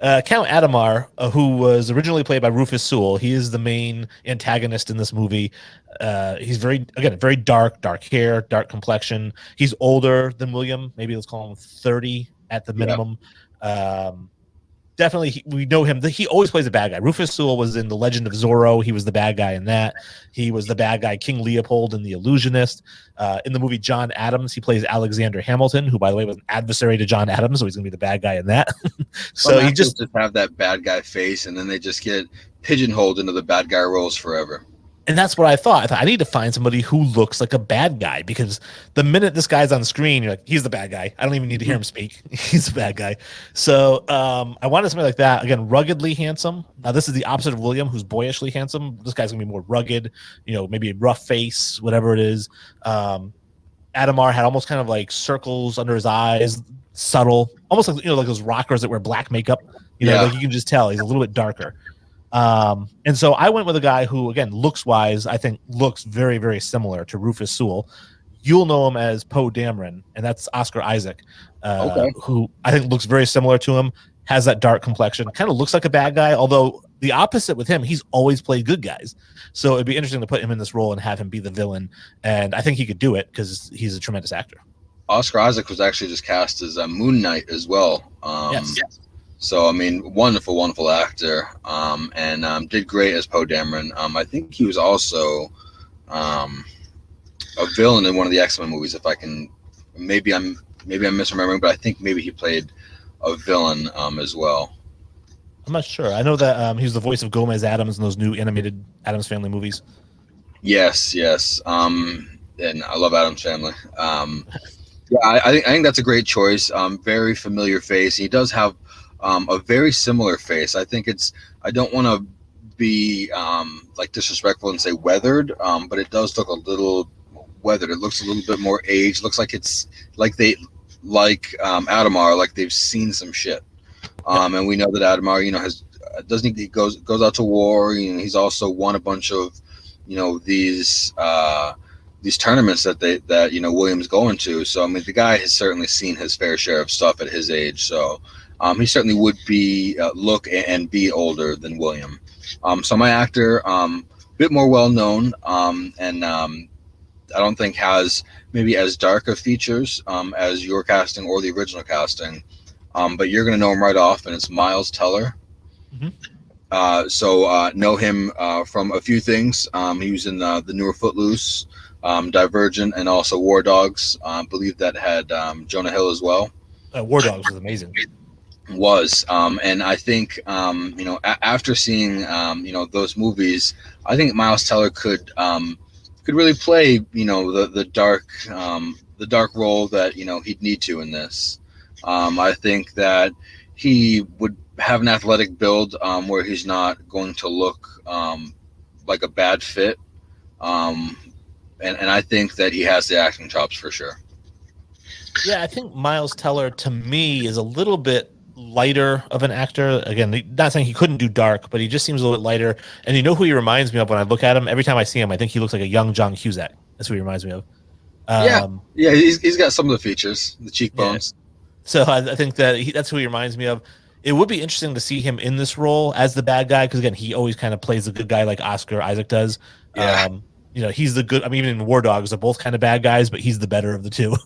Count Adamar, who was originally played by Rufus Sewell, he is the main antagonist in this movie. He's very dark hair, dark complexion. He's older than William. Maybe let's call him 30 at the minimum. Definitely, we know him. He always plays a bad guy. Rufus Sewell was in The Legend of Zorro. He was the bad guy in that. He was the bad guy, King Leopold, in The Illusionist. In the movie John Adams, he plays Alexander Hamilton, who, by the way, was an adversary to John Adams, so he's going to be the bad guy in that. So he just have that bad guy face, and then they just get pigeonholed into the bad guy roles forever. And that's what I thought. I need to find somebody who looks like a bad guy, because the minute this guy's on screen, you're like, he's the bad guy. I don't even need to hear him speak. He's the bad guy. So I wanted somebody like that. Again, ruggedly handsome. Now, this is the opposite of William, who's boyishly handsome. This guy's going to be more rugged, maybe a rough face, whatever it is. Adamar had almost kind of like circles under his eyes, subtle, almost like, like those rockers that wear black makeup. Like you can just tell he's a little bit darker. And so I went with a guy who, again, looks wise, I think looks very, very similar to Rufus Sewell. You'll know him as Poe Dameron, and that's Oscar Isaac, who I think looks very similar to him, has that dark complexion, kind of looks like a bad guy, although the opposite with him, he's always played good guys. So it'd be interesting to put him in this role and have him be the villain. And I think he could do it because he's a tremendous actor. Oscar Isaac was actually just cast as Moon Knight as well. Yes. So, I mean, wonderful, wonderful actor, and did great as Poe Dameron. I think he was also a villain in one of the X-Men movies. If I can, maybe I'm misremembering, but I think maybe he played a villain as well. I'm not sure. I know that he was the voice of Gomez Addams in those new animated Addams Family movies. Yes. And I love Addams Family. I think that's a great choice. Very familiar face. He does have a very similar face. I think I don't want to be like disrespectful and say weathered, but it does look a little weathered. It looks a little bit more aged. Looks like it's like Adamar, like they've seen some shit. And we know that Adamar, he goes out to war. He's also won a bunch of, these tournaments that William's going to. So I mean, the guy has certainly seen his fair share of stuff at his age. So he certainly would be look and be older than William. So my actor, bit more well known, and I don't think has maybe as dark of features as your casting or the original casting. But you're going to know him right off, and it's Miles Teller. Mm-hmm. So know him from a few things. He was in the newer Footloose, Divergent, and also War Dogs. I believe that had Jonah Hill as well. War Dogs was amazing. And I think after seeing those movies, I think Miles Teller could really play the dark role that he'd need to in this. I think that he would have an athletic build where he's not going to look like a bad fit, and I think that he has the acting chops for sure. Yeah, I think Miles Teller to me is a little bit lighter of an actor. Again, not saying he couldn't do dark, but he just seems a little bit lighter. And you know who he reminds me of when I look at him? Every time I see him, I think he looks like a young John Cusack. That's who he reminds me of. He's got some of the features, the cheekbones. Yeah. So I think that that's who he reminds me of. It would be interesting to see him in this role as the bad guy, because again, he always kind of plays the good guy like Oscar Isaac does. Yeah. He's the good. I mean, even in War Dogs, they're both kind of bad guys, but he's the better of the two.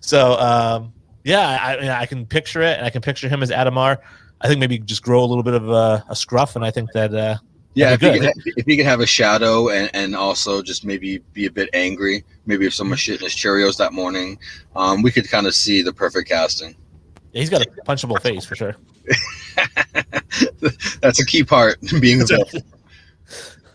So I can picture it, and I can picture him as Adamar. I think maybe just grow a little bit of a scruff, and I think that if he could have a shadow and also just maybe be a bit angry, maybe if someone's shitting his Cheerios that morning, we could kind of see the perfect casting. Yeah, he's got a punchable face for sure. That's a key part, being a villain.